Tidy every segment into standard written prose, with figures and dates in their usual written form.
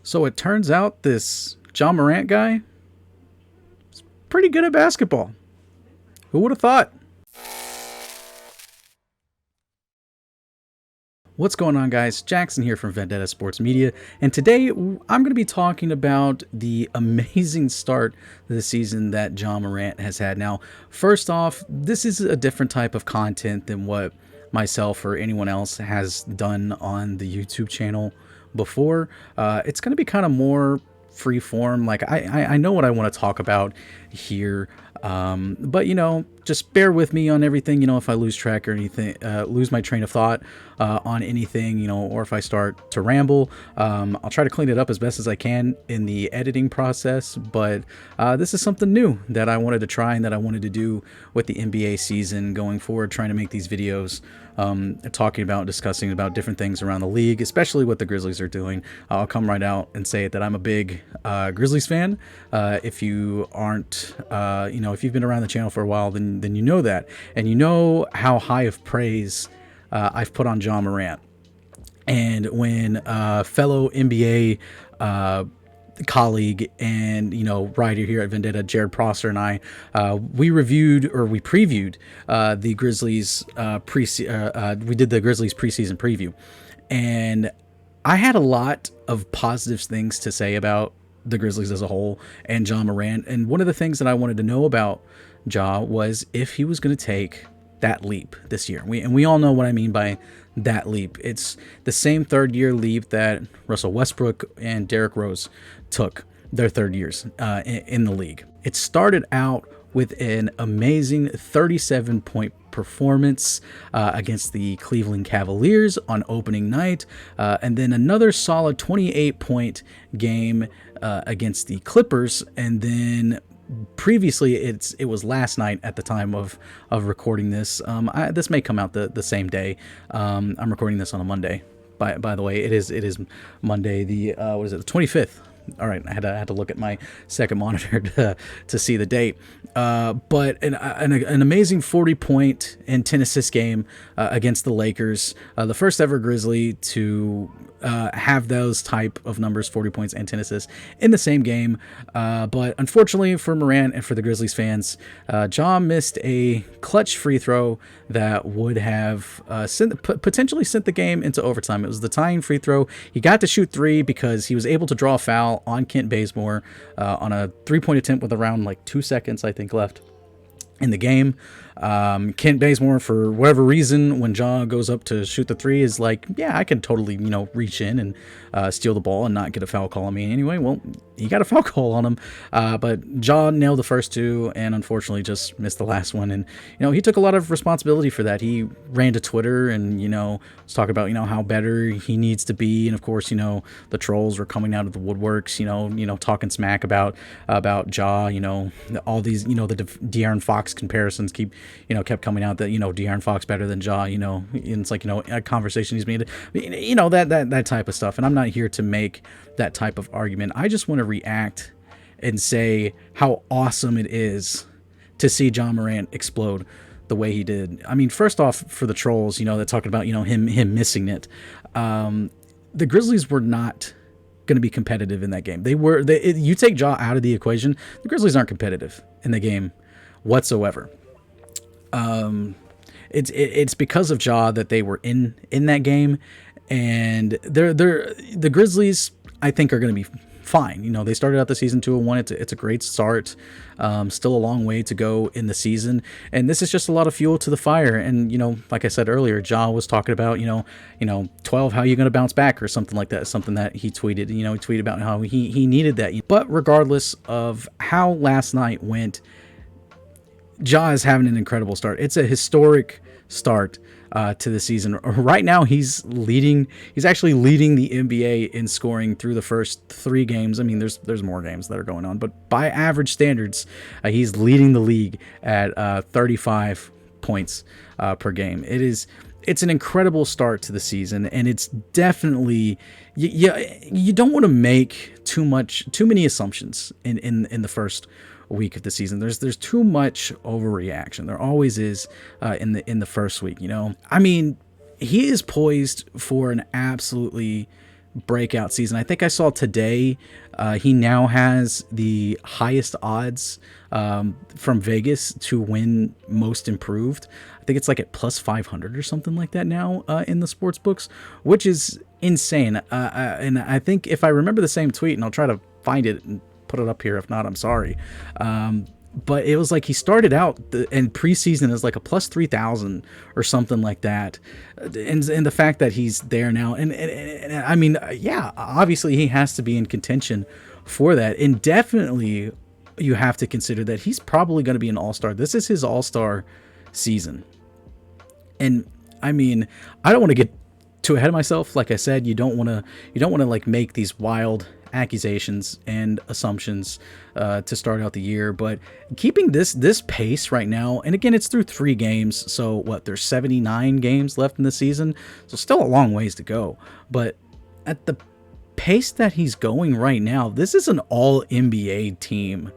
So it turns out this John Morant guy is pretty good at basketball. Who would have thought? What's going on, guys? Jackson here from Vendetta Sports Media, and today I'm going to be talking about the amazing start to the season that John Morant has had. Now, first off, this is a different type of content than what myself or anyone else has done on the YouTube channel before. It's going to be kind of more free form. Like I know what I want to talk about here, but just bear with me on everything. If I lose track or anything, lose my train of thought on anything, or if I start to ramble, I'll try to clean it up as best as I can in the editing process. But this is something new that I wanted to try and that I wanted to do with the NBA season going forward, trying to make these videos talking about, discussing about different things around the league, especially what the Grizzlies are doing. I'll come right out and say that I'm a big Grizzlies fan. If you aren't, if you've been around the channel for a while, then you know that, and you know how high of praise I've put on John Morant. And when fellow NBA colleague and writer here at Vendetta, Jared Prosser, and I, we previewed the Grizzlies we did the Grizzlies preseason preview, and I had a lot of positive things to say about the Grizzlies as a whole and John Morant. And one of the things that I wanted to know about Ja was if he was going to take that leap this year. We all know what I mean by that leap. It's the same third-year leap that Russell Westbrook and Derrick Rose took their third years in the league. It started out with an amazing 37-point performance against the Cleveland Cavaliers on opening night, and then another solid 28-point game against the Clippers, and then previously it was last night at the time of recording this. This may come out the same day. I'm recording this on a Monday. By the way, it is Monday, the the 25th. All right, I had to look at my second monitor to see the date. But an amazing 40-point and 10-assist game against the Lakers. The first ever Grizzly to have those type of numbers, 40 points and 10 assists, in the same game. But unfortunately for Morant and for the Grizzlies fans, Ja missed a clutch free throw that would have potentially sent the game into overtime. It was the tying free throw. He got to shoot three because he was able to draw a foul on Kent Bazemore on a three-point attempt with around like 2 seconds, I think, left in the game. Kent Bazemore, for whatever reason, when Ja goes up to shoot the three, is like, yeah, I can totally, reach in and steal the ball and not get a foul call on me anyway. Well, he got a foul call on him, but Ja nailed the first two and unfortunately just missed the last one. And, he took a lot of responsibility for that. He ran to Twitter and, was talking about, how better he needs to be. And of course, the trolls were coming out of the woodworks, talking smack about Ja, all these, the De'Aaron Fox comparisons kept coming out that, De'Aaron Fox better than Ja, and it's like, a conversation he's made, that type of stuff. And I'm not here to make that type of argument. I just want to react and say how awesome it is to see John Morant explode the way he did. I mean, first off, for the trolls, that talking about, him missing it. The Grizzlies were not going to be competitive in that game. You take Ja out of the equation, the Grizzlies aren't competitive in the game whatsoever. It's because of Ja that they were in that game, and the Grizzlies, I think, are going to be fine. They started out the season 2-1. It's a great start. Still a long way to go in the season, and this is just a lot of fuel to the fire. And like I said earlier, Ja was talking about 12, how are you going to bounce back, or something like that. Something that he tweeted. He tweeted about how he needed that. But regardless of how last night went, Ja is having an incredible start. It's a historic start to the season. Right now, he's actually leading the NBA in scoring through the first 3 games. I mean, there's more games that are going on, but by average standards, he's leading the league at 35 points per game. It's an incredible start to the season, and it's definitely, you don't want to make too many assumptions in the first week of the season. There's too much overreaction. There always is in the first week. I mean, he is poised for an absolutely breakout season. I think I saw today he now has the highest odds from Vegas to win most improved. I think it's like at plus 500 or something like that now in the sports books, which is insane. And I think if I remember the same tweet, and I'll try to find it and put it up here. If not, I'm sorry. But it was like he started out in preseason as like a plus 3,000 or something like that. And the fact that he's there now, and I mean, yeah, obviously he has to be in contention for that. And definitely you have to consider that he's probably going to be an all-star. This is his all-star season. And I mean, I don't want to get too ahead of myself. Like I said, you don't want to like make these wild accusations and assumptions to start out the year, but keeping this pace right now, and again, it's through 3 games, so what, there's 79 games left in the season, so still a long ways to go, but at the pace that he's going right now, this is an all NBA team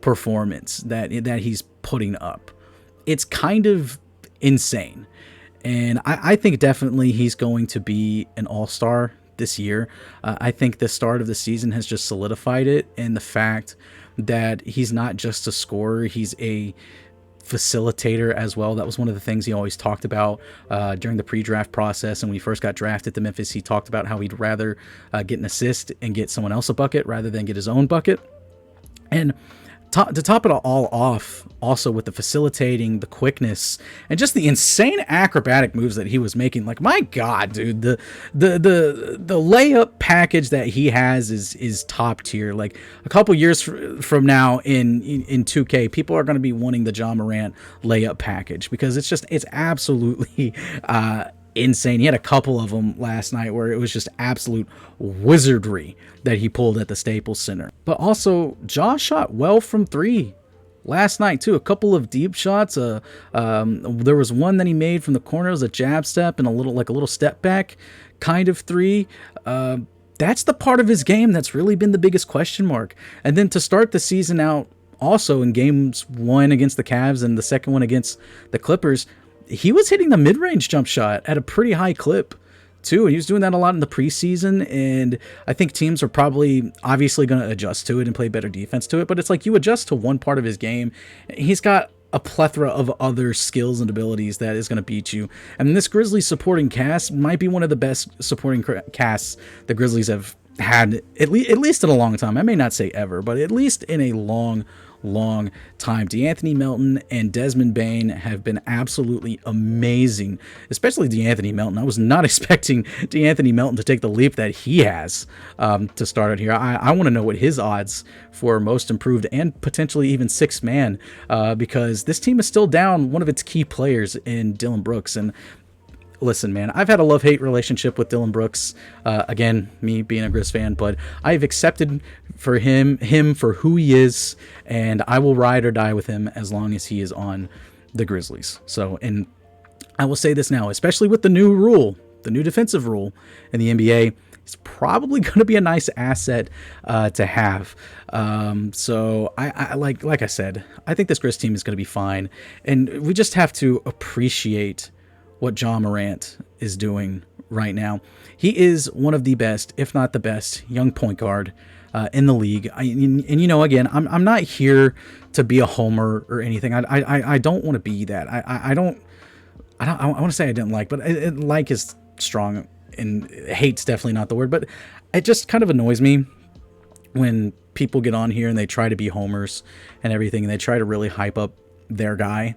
performance that he's putting up. It's kind of insane, and I think definitely he's going to be an all-star this year. I think the start of the season has just solidified it, and the fact that he's not just a scorer, he's a facilitator as well. That was one of the things he always talked about during the pre-draft process, and when he first got drafted to Memphis, he talked about how he'd rather get an assist and get someone else a bucket rather than get his own bucket. And to top it all off, also with the facilitating, the quickness, and just the insane acrobatic moves that he was making. Like, my God, dude, the layup package that he has is top tier. Like, a couple years from now in 2K, people are going to be wanting the Ja Morant layup package, because it's absolutely insane. He had a couple of them last night where it was just absolute wizardry that he pulled at the Staples Center. But also, Ja shot well from 3 last night too. A couple of deep shots. There was one that he made from the corner. It was a jab step and a little step back kind of 3. That's the part of his game that's really been the biggest question mark. And then to start the season out, also in games 1 against the Cavs and the second one against the Clippers, he was hitting the mid-range jump shot at a pretty high clip too, and he was doing that a lot in the preseason, and I think teams are probably obviously going to adjust to it and play better defense to it, but it's like you adjust to one part of his game, he's got a plethora of other skills and abilities that is going to beat you. And this Grizzlies supporting cast might be one of the best supporting casts the Grizzlies have had, at least in a long time. I may not say ever, but at least in a long time. DeAnthony Melton and Desmond Bane have been absolutely amazing, especially DeAnthony Melton. I was not expecting DeAnthony Melton to take the leap that he has to start out here. I want to know what his odds for most improved and potentially even 6th man, because this team is still down one of its key players in Dillon Brooks. And listen, man, I've had a love-hate relationship with Dillon Brooks. Again, me being a Grizz fan, but I've accepted for him for who he is, and I will ride or die with him as long as he is on the Grizzlies. So, and I will say this now, especially with the new rule, the new defensive rule in the NBA, it's probably going to be a nice asset to have. So I like I said, I think this Grizz team is going to be fine, and we just have to appreciate what Ja Morant is doing right now. He is one of the best, if not the best, young point guard in the league. And you know, again, I'm not here to be a homer or anything. I don't want to be that. I want to say I didn't like, but like is strong, and hate's definitely not the word. But it just kind of annoys me when people get on here and they try to be homers and everything, and they try to really hype up their guy,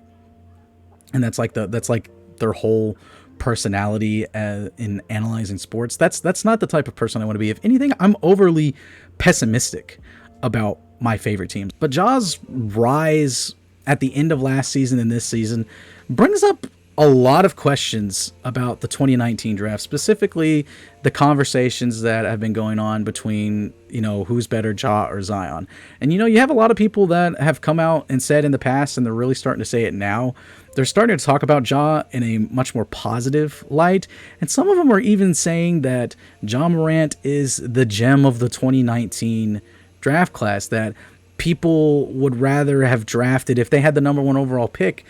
and that's like their whole personality in analyzing sports. That's not the type of person I want to be. If anything, I'm overly pessimistic about my favorite teams. But Ja's rise at the end of last season and this season brings up a lot of questions about the 2019 draft, specifically the conversations that have been going on between, you know, who's better, Ja or Zion. And, you know, you have a lot of people that have come out and said in the past, and they're really starting to say it now, they're starting to talk about Ja in a much more positive light. And some of them are even saying that Ja Morant is the gem of the 2019 draft class, that people would rather have drafted, if they had the number 1 overall pick,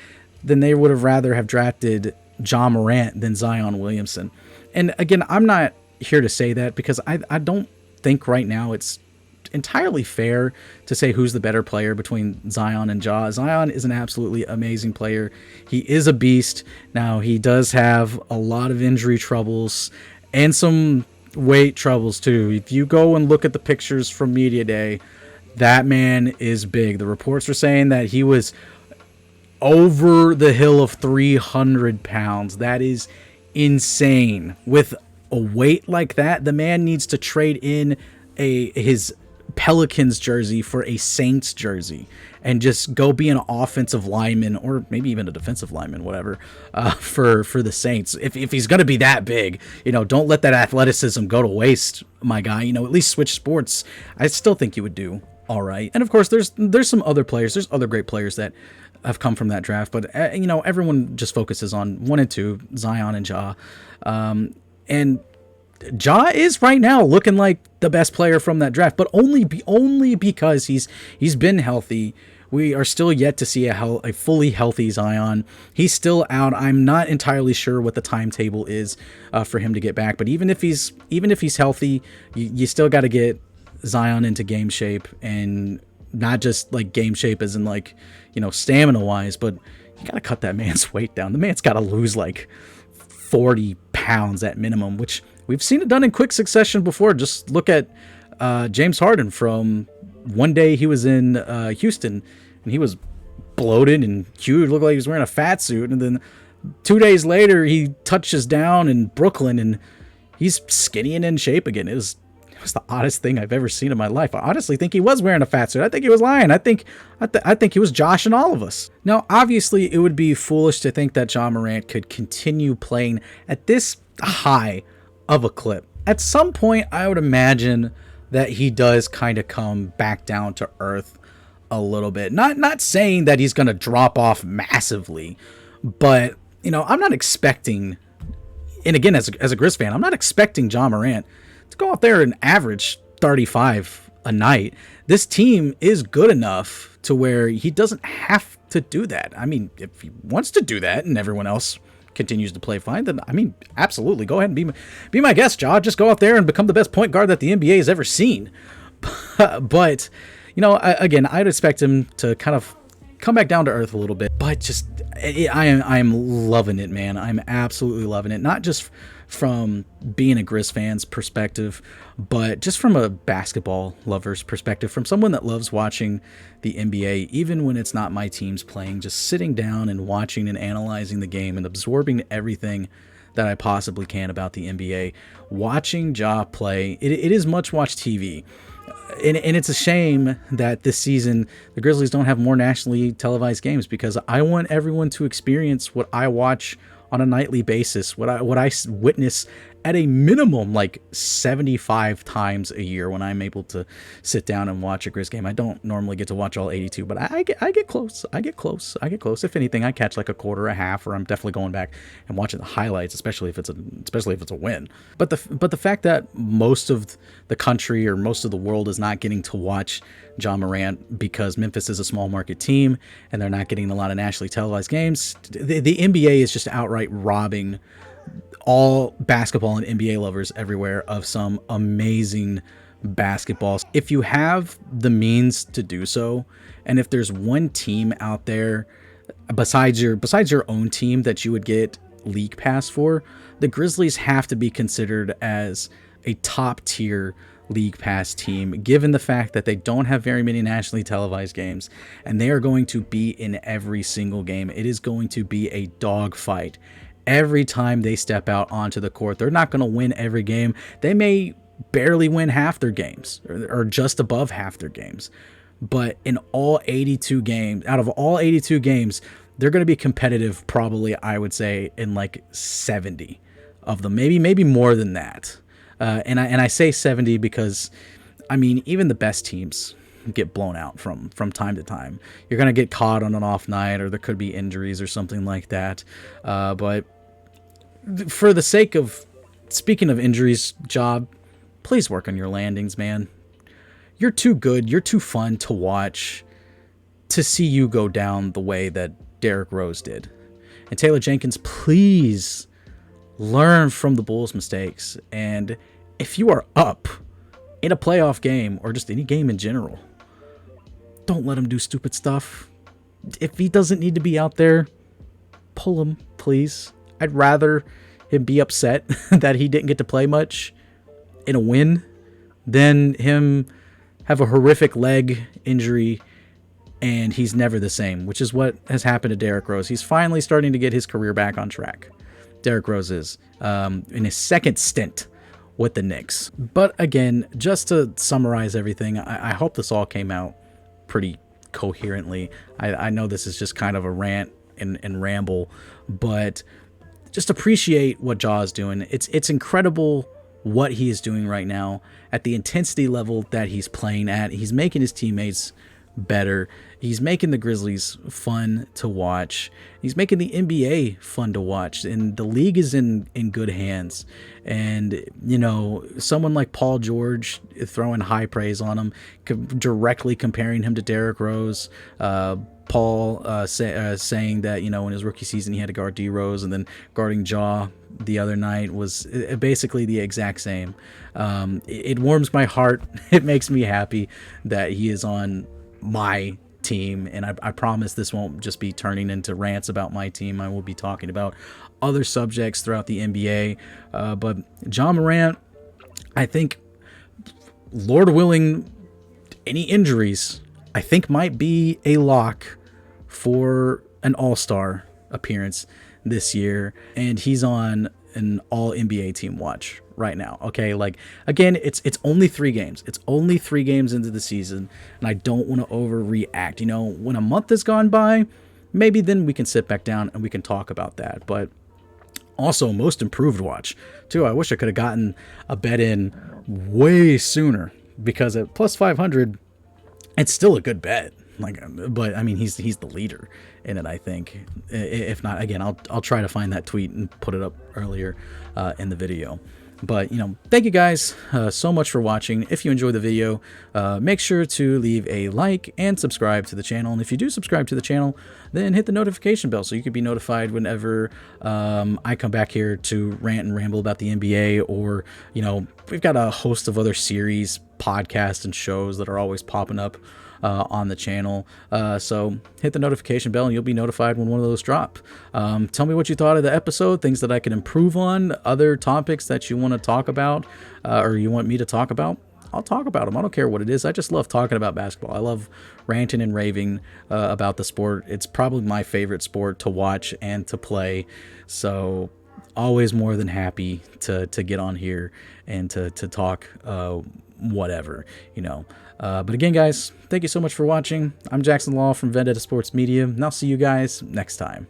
then they would have rather have drafted Ja Morant than Zion Williamson. And again, I'm not here to say that because I don't think right now it's entirely fair to say who's the better player between Zion and Ja. Zion is an absolutely amazing player. He is a beast. Now, he does have a lot of injury troubles and some weight troubles too. If you go and look at the pictures from Media Day, that man is big. The reports were saying that he was over the hill of 300 pounds. That is insane. With a weight like that, the man needs to trade in his Pelicans jersey for a Saints jersey and just go be an offensive lineman or maybe even a defensive lineman, whatever, for the Saints. If he's going to be that big, don't let that athleticism go to waste, my guy. At least switch sports. I still think you would do all right. And of course, there's some other players. There's other great players that have come from that draft, but everyone just focuses on 1 and 2, Zion and Ja. And Ja is right now looking like the best player from that draft, but only because he's been healthy. We are still yet to see a fully healthy Zion. He's still out. I'm not entirely sure what the timetable is for him to get back. But even if he's healthy, you still got to get Zion into game shape, and not just like game shape as in like stamina wise, but you got to cut that man's weight down. The man's got to lose like 40 pounds at minimum, which we've seen it done in quick succession before. Just look at James Harden. From one day he was in Houston and he was bloated and huge, looked like he was wearing a fat suit, and then 2 days later he touches down in Brooklyn and he's skinny and in shape again. It was the oddest thing I've ever seen in my life. I honestly think he was wearing a fat suit. I think he was lying. I think he was joshing all of us. Now, obviously, it would be foolish to think that Ja Morant could continue playing at this high of a clip. At some point, I would imagine that he does kind of come back down to earth a little bit. Not saying that he's going to drop off massively, but I'm not expecting. And again, as a Grizz fan, I'm not expecting Ja Morant to go out there and average 35 a night. This team is good enough to where he doesn't have to do that. I mean, if he wants to do that and everyone else continues to play fine, then absolutely go ahead and be my guest, Ja. Just go out there and become the best point guard that the NBA has ever seen. But again, I'd expect him to kind of come back down to earth a little bit. But just I am loving it, man. I'm absolutely loving it. Not just from being a Grizz fan's perspective, but just from a basketball lover's perspective, from someone that loves watching the NBA, even when it's not my team's playing, just sitting down and watching and analyzing the game and absorbing everything that I possibly can about the NBA. Watching Ja play, it is much watch TV. And it's a shame that this season the Grizzlies don't have more nationally televised games, because I want everyone to experience what I watch on a nightly basis, what I witness at a minimum like 75 times a year when I'm able to sit down and watch a Grizz game. I don't normally get to watch all 82, but I get close. I get close. If anything, I catch like a quarter, a half, or I'm definitely going back and watching the highlights, especially if it's a win. But the fact that most of the country or most of the world is not getting to watch Ja Morant because Memphis is a small market team and they're not getting a lot of nationally televised games, the NBA is just outright robbing all basketball and NBA lovers everywhere of some amazing basketball. If you have the means to do so, and if there's one team out there besides your own team that you would get league pass for, the Grizzlies have to be considered as a top tier league pass team, given the fact that they don't have very many nationally televised games, and they are going to be in every single game. It is going to be a dogfight every time they step out onto the court. They're not going to win every game. They may barely win half their games or just above half their games. But in all 82 games, out of all 82 games, they're going to be competitive probably, I would say, in like 70 of them, maybe more than that. And I say 70 because, I mean, even the best teams get blown out from time to time. You're going to get caught on an off night, or there could be injuries or something like that. But for the sake of, speaking of injuries, Job, please work on your landings, man. You're too good. You're too fun to watch to see you go down the way that Derrick Rose did. And Taylor Jenkins, please learn from the Bulls' mistakes and if you are up in a playoff game or just any game in general, don't let him do stupid stuff. If he doesn't need to be out there, pull him, please. I'd rather him be upset that he didn't get to play much in a win than him have a horrific leg injury and he's never the same, which is what has happened to Derrick Rose. He's finally starting to get his career back on track. Derrick Rose is in his second stint with the Knicks. But again, just to summarize everything, I hope this all came out pretty coherently. I know this is just kind of a rant and ramble, but just appreciate what Ja is doing. It's incredible what he is doing right now at the intensity level that he's playing at. He's making his teammates better. He's making the Grizzlies fun to watch. He's making the NBA fun to watch, and the league is in good hands. And you know, someone like Paul George throwing high praise on him, directly comparing him to Derrick Rose. Paul saying that, you know, in his rookie season he had to guard D Rose, and then guarding Ja the other night was basically the exact same. It warms my heart. It makes me happy that he is on my team, and I promise this won't just be turning into rants about my team. I will be talking about other subjects throughout the NBA, but Ja Morant, I think, Lord willing, any injuries, I think might be a lock for an all-star appearance this year, and he's on an all NBA team watch right now. Okay, like, again, it's only 3 games. It's only 3 games into the season, and I don't want to overreact. You know, when a month has gone by, maybe then we can sit back down and we can talk about that. But also, most improved watch too. I wish I could have gotten a bet in way sooner, because at plus 500, it's still a good bet. Like, but I mean, he's the leader in it, I think. If not, again, I'll try to find that tweet and put it up earlier in the video. But, you know, thank you guys so much for watching. If you enjoyed the video, make sure to leave a like and subscribe to the channel. And if you do subscribe to the channel, then hit the notification bell so you can be notified whenever I come back here to rant and ramble about the NBA. Or, you know, we've got a host of other series, podcasts, and shows that are always popping up on the channel. So hit the notification bell and you'll be notified when one of those drop. Tell me what you thought of the episode, things that I can improve on, other topics that you want to talk about, or you want me to talk about. I'll talk about them. I don't care what it is. I just love talking about basketball. I love ranting and raving about the sport. It's probably my favorite sport to watch and to play. So always more than happy to get on here and to talk whatever, you know. But again, guys, thank you so much for watching. I'm Jackson Law from Vendetta Sports Media, and I'll see you guys next time.